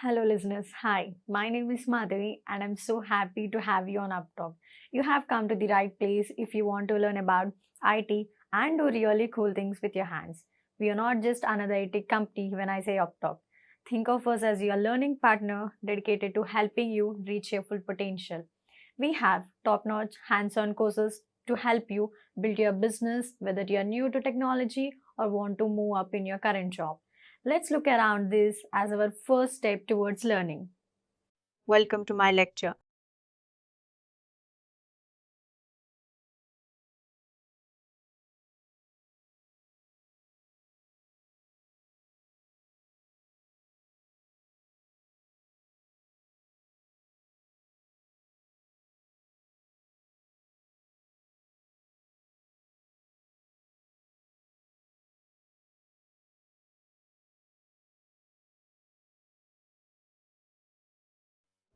Hello, listeners. Hi, my name is Madhavi, and I'm so happy to have you on UppTalk. You have come to the right place if you want to learn about IT and do really cool things with your hands. We are not just another IT company when I say UppTalk. Think of us as your learning partner dedicated to helping you reach your full potential. We have top notch hands on courses to help you build your business, whether you are new to technology or want to move up in your current job. Let's look around this as our first step towards learning. Welcome to my lecture.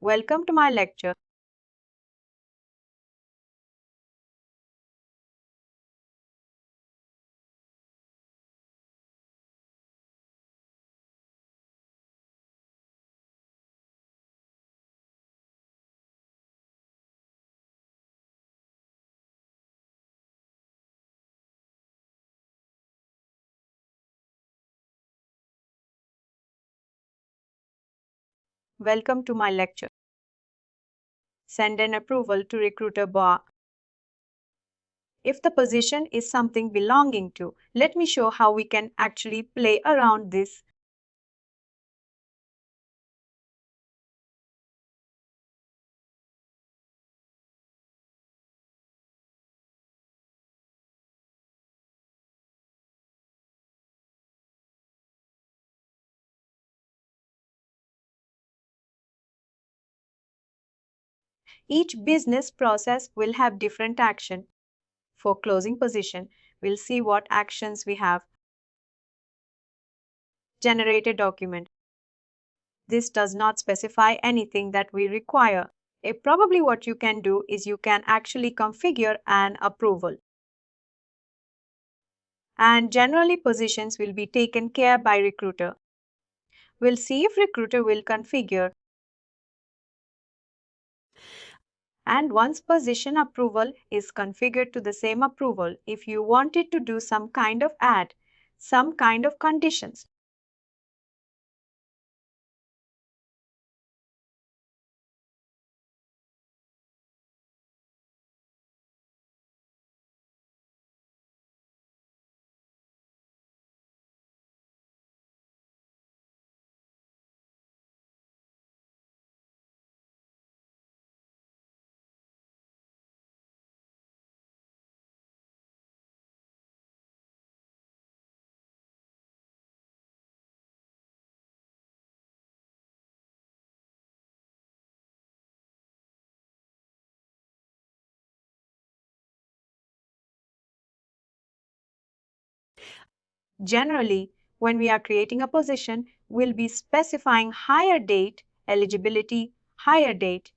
Welcome to my lecture. Welcome to my lecture. Send an approval to recruiter bar. If the position is something belonging to, let me show how we can actually play around this. Each business process will have different action. For closing position, we'll see what actions we have. Generate a document. This does not specify anything that we require. Probably what you can do is you can actually configure an approval. And generally positions will be taken care by recruiter. We'll see if recruiter will configure. And once position approval is configured to the same approval, if you wanted to do some kind of add, some kind of conditions, generally when we are creating a position, we'll be specifying hire date, eligibility, hire date.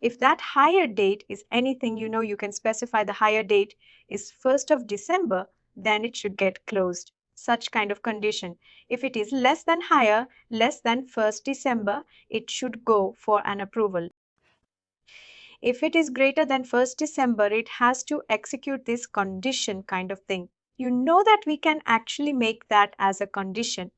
If that hire date is anything, you can specify the hire date is 1st of December, then it should get closed. Such kind of condition. If it is less than higher, less than 1st December, it should go for an approval. If it is greater than 1st December, it has to execute this condition kind of thing. You know that we can actually make that as a condition.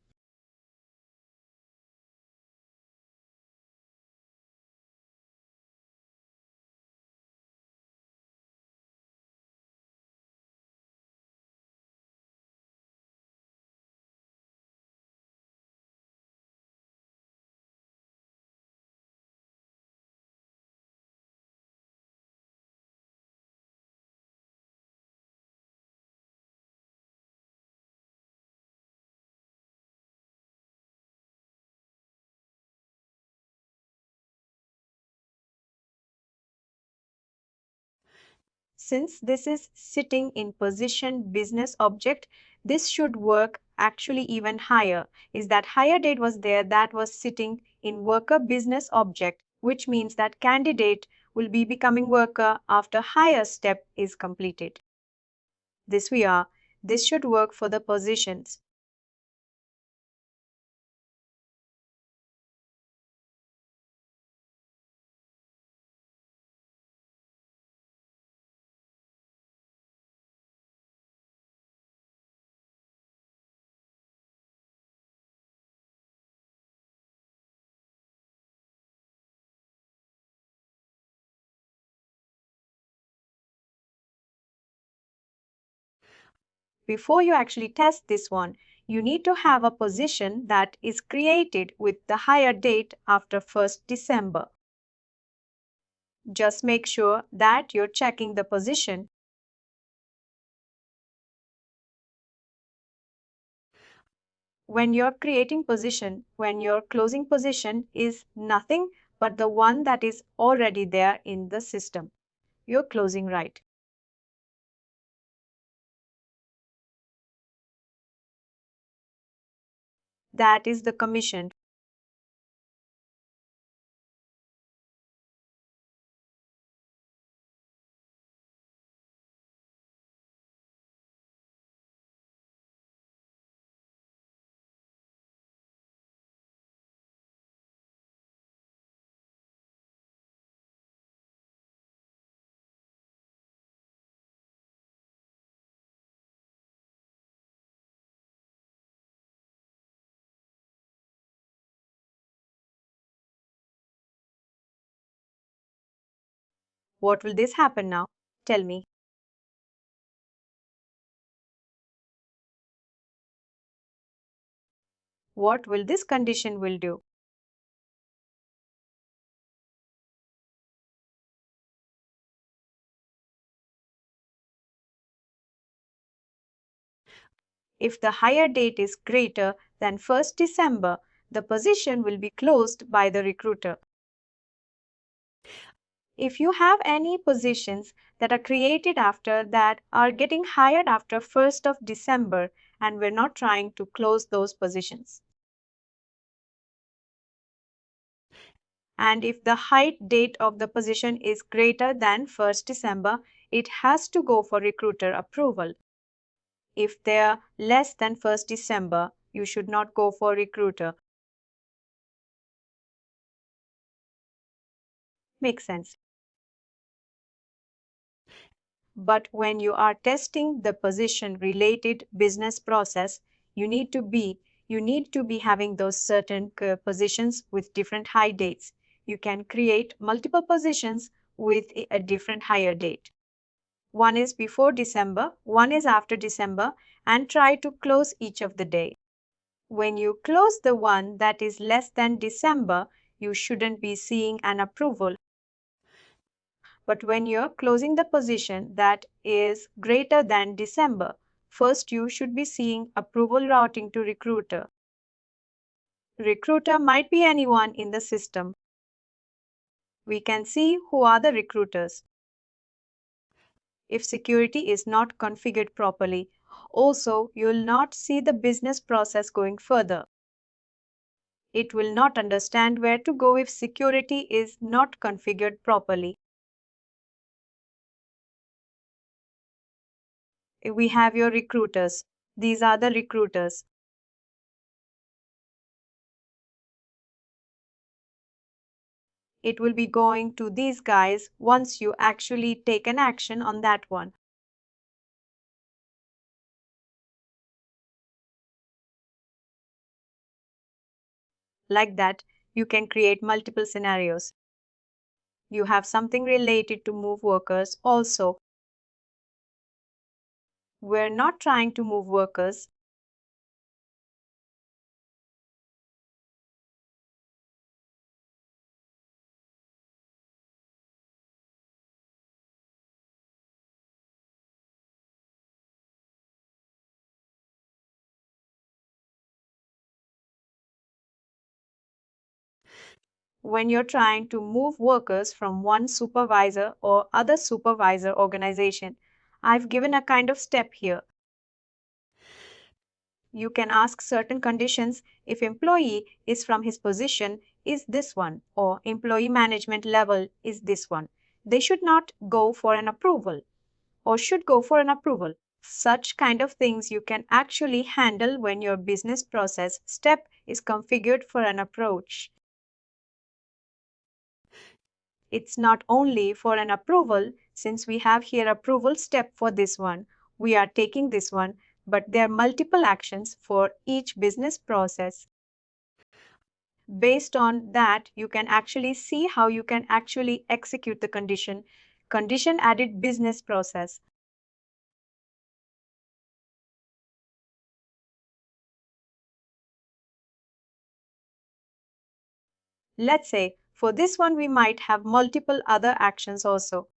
Since this is sitting in position business object, this should work actually even higher. Is that higher date was there that was sitting in worker business object, which means that candidate will be becoming worker after higher step is completed. This we are. This should work for the positions. before you actually test this one, you need to have a position that is created with the hire date after 1st December. Just make sure that you're checking the position. When you're creating position, when your closing position is nothing but the one that is already there in the system, you're closing right. That is the commission. What will this happen now? Tell me. What will this condition will do? If the hire date is greater than 1st December, the position will be closed by the recruiter. If you have any positions that are created after that are getting hired after 1st of December, and we're not trying to close those positions. And if the hire date of the position is greater than 1st December, it has to go for recruiter approval. If they're less than 1st December, you should not go for recruiter. Makes sense. But when you are testing the position related business process, you need to be having those certain positions with different hire dates. You can create multiple positions with a different hire date. One is before December, one is after December, and try to close each of the day. When you close the one that is less than December, you shouldn't be seeing an approval. But when you're closing the position that is greater than December, first you should be seeing approval routing to recruiter. Recruiter might be anyone in the system. We can see who are the recruiters. If security is not configured properly, also you'll not see the business process going further. It will not understand where to go if security is not configured properly. We have your recruiters. These are the recruiters. It will be going to these guys once you actually take an action on that one. Like that, you can create multiple scenarios. You have something related to move workers also. We're not trying to move workers. When you're trying to move workers from one supervisor or other supervisor organization, I've given a kind of step here. You can ask certain conditions if employee is from his position is this one or employee management level is this one. They should not go for an approval or should go for an approval. Such kind of things you can actually handle when your business process step is configured for an approach. It's not only for an approval, since we have here approval step for this one, we are taking this one, but there are multiple actions for each business process. Based on that, you can actually see how you can actually execute the condition added business process. Let's say for this one, we might have multiple other actions also.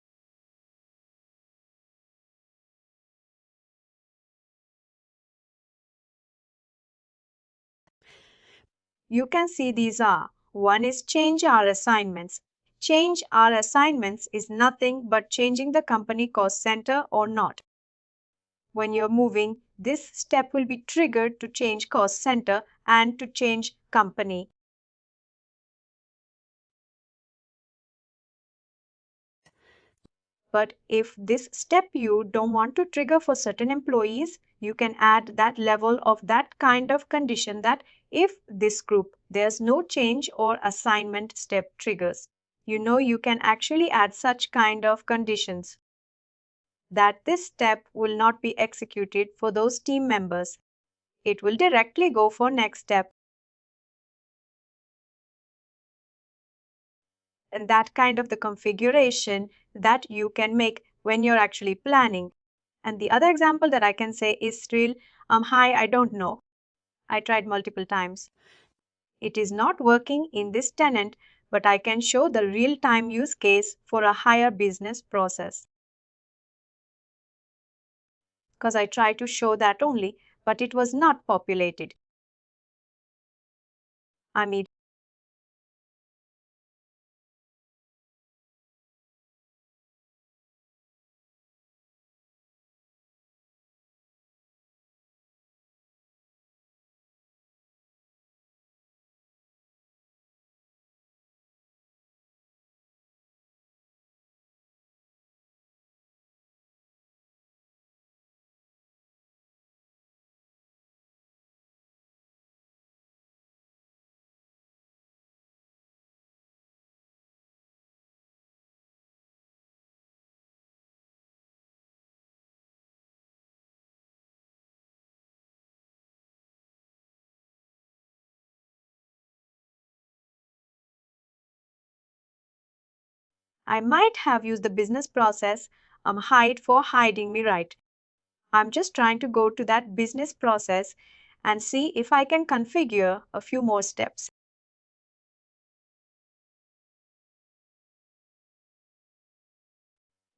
You can see these are. One is change our assignments. Change our assignments is nothing but changing the company cost center or not. When you're moving, this step will be triggered to change cost center and to change company. But if this step you don't want to trigger for certain employees, you can add that level of that kind of condition that if this group there's no change or assignment step triggers. You can actually add such kind of conditions that this step will not be executed for those team members. It will directly go for next step. And that kind of the configuration that you can make when you're actually planning. And the other example that I can say is still, hi, I don't know. I tried multiple times. It is not working in this tenant, but I can show the real-time use case for a higher business process. Because I tried to show that only, but it was not populated. I mean, I might have used the business process hide for hiding me right. I'm just trying to go to that business process and see if I can configure a few more steps.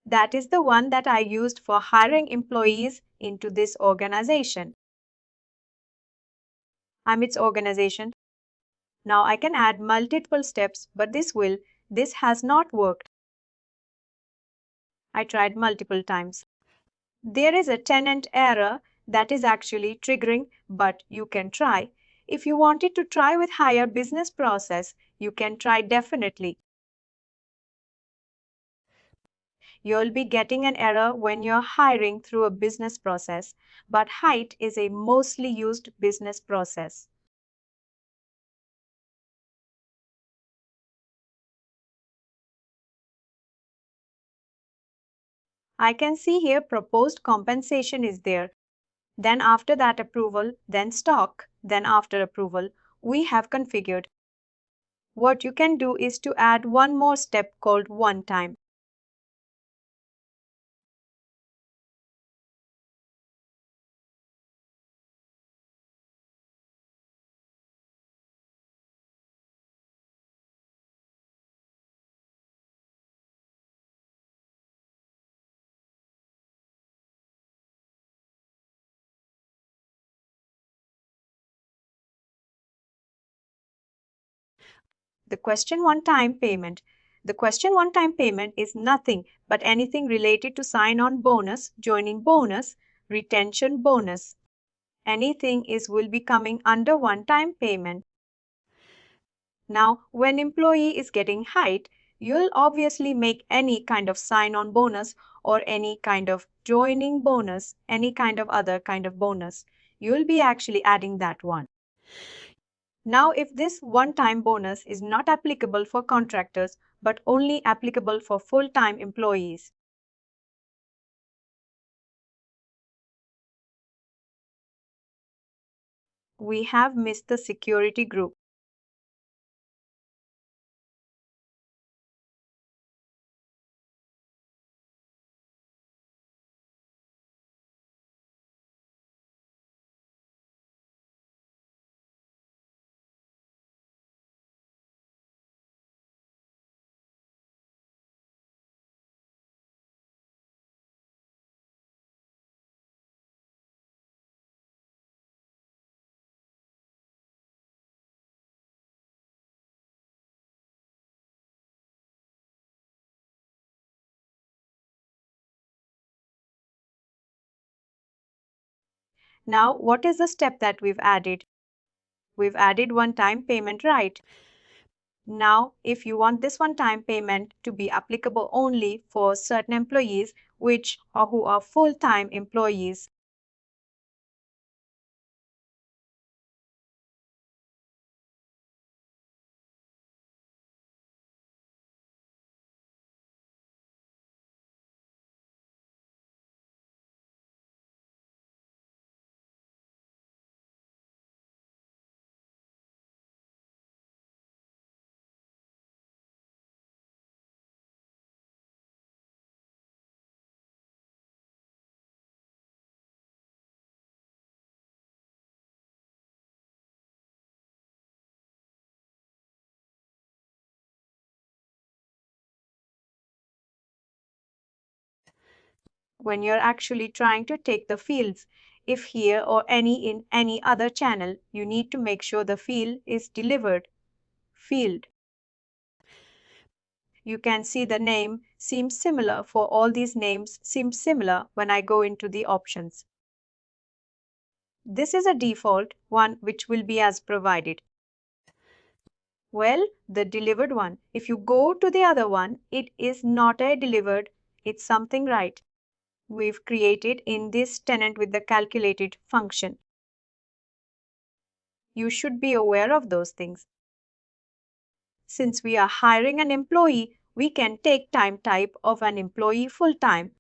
That is the one that I used for hiring employees into this organization. I'm its organization. Now I can add multiple steps, but this has not worked. I tried multiple times. There is a tenant error that is actually triggering, but you can try. If you wanted to try with higher business process, you can try definitely. You'll be getting an error when you're hiring through a business process, but height is a mostly used business process. I can see here proposed compensation is there. Then after that approval, then stock, then after approval, we have configured. What you can do is to add one more step called one time. The question one time payment. The question one time payment is nothing but anything related to sign on bonus, joining bonus, retention bonus. Anything is will be coming under one time payment. Now, when employee is getting height, you'll obviously make any kind of sign on bonus or any kind of joining bonus, any kind of other kind of bonus. You'll be actually adding that one. Now, if this one-time bonus is not applicable for contractors, but only applicable for full-time employees, we have missed the security group. Now, what is the step that we've added? We've added one-time payment, right? Now, if you want this one-time payment to be applicable only for certain employees which or who are full-time employees, when you're actually trying to take the fields, if here or any in any other channel, you need to make sure the field is delivered. Field. You can see the name seems similar for all these names seem similar when I go into the options. This is a default one which will be as provided. Well, the delivered one. If you go to the other one, it is not a delivered, it's something right. We've created in this tenant with the calculated function. You should be aware of those things. Since we are hiring an employee, we can take time type of an employee full time.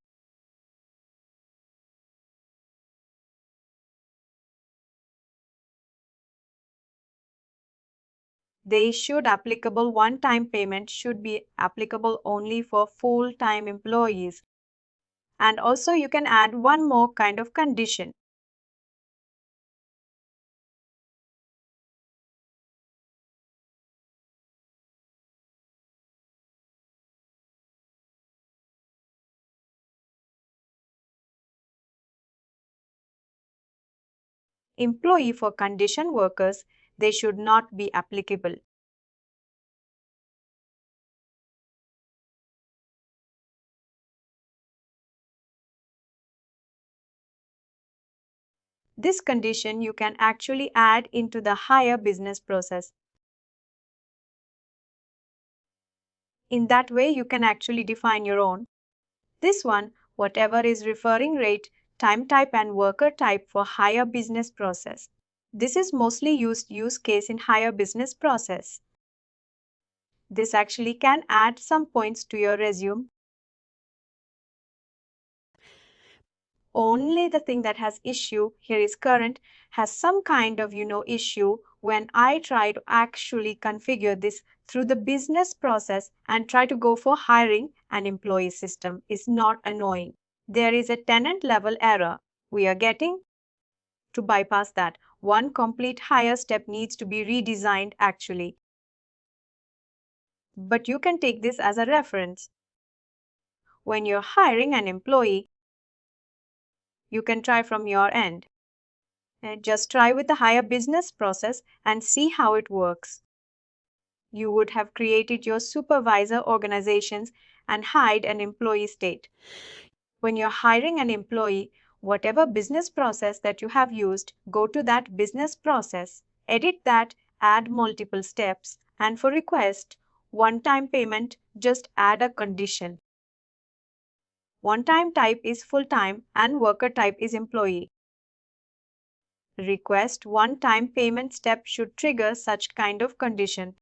They should applicable one-time payment should be applicable only for full-time employees. And also you can add one more kind of condition. Employee for condition workers, they should not be applicable. This condition you can actually add into the hire business process. In that way, you can actually define your own. This one, whatever is referring rate, time type and worker type for hire business process. This is mostly used use case in hire business process. This actually can add some points to your resume. Only the thing that has issue here is current has some kind of issue when I try to actually configure this through the business process and try to go for hiring an employee system is not annoying. There is a tenant level error we are getting. To bypass that, one complete hire step needs to be redesigned actually. But you can take this as a reference. When you're hiring an employee, you can try from your end. And just try with the hire business process and see how it works. You would have created your supervisor organizations and hide an employee state. When you're hiring an employee, whatever business process that you have used, go to that business process, edit that, add multiple steps, and for request, one-time payment, just add a condition. One-time type is full-time and worker type is employee. Request one-time payment step should trigger such kind of condition.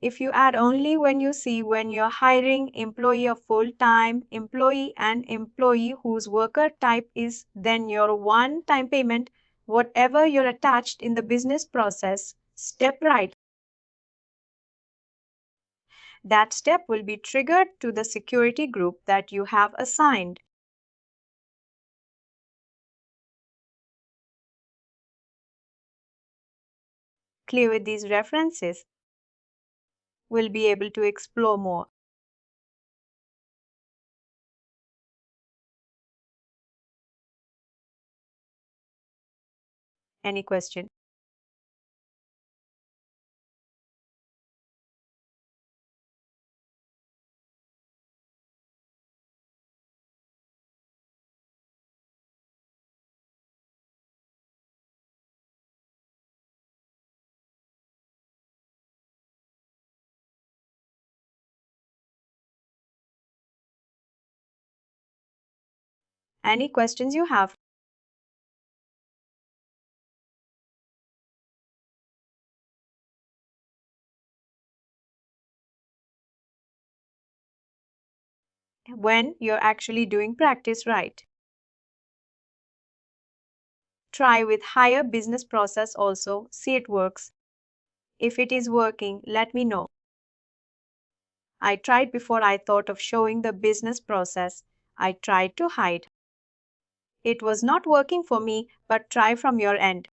If you add only when you see when you're hiring employee of full-time employee and employee whose worker type is then your one-time payment, whatever you're attached in the business process, step right. That step will be triggered to the security group that you have assigned. Clear with these references, we'll be able to explore more. Any question? Any questions you have? When you're actually doing practice right. Try with higher business process also, see it works. If it is working, let me know. I tried before I thought of showing the business process. I tried to hide. It was not working for me, but try from your end.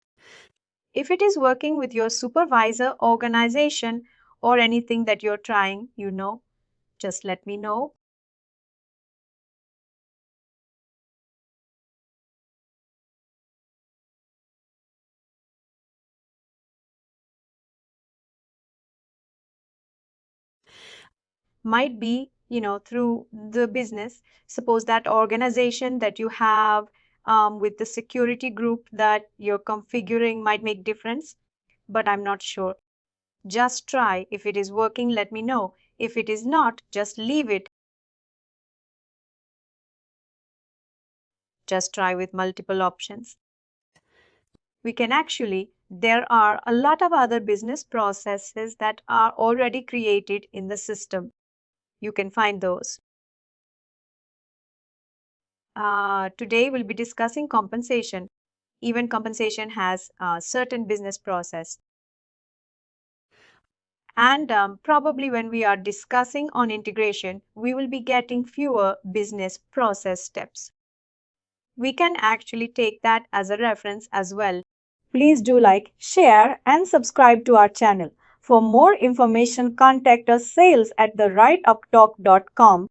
If it is working with your supervisor, organization, or anything that you're trying, just let me know. Might be, through the business. Suppose that organization that you have with the security group that you're configuring might make difference, but I'm not sure. Just try. If it is working, let me know. If it is not, just leave it. Just try with multiple options. There are a lot of other business processes that are already created in the system. You can find those. Today we'll be discussing compensation. Even compensation has a certain business process. And probably when we are discussing on integration, we will be getting fewer business process steps. We can actually take that as a reference as well. Please do like, share, and subscribe to our channel. For more information, contact us sales@therightuptalk.com.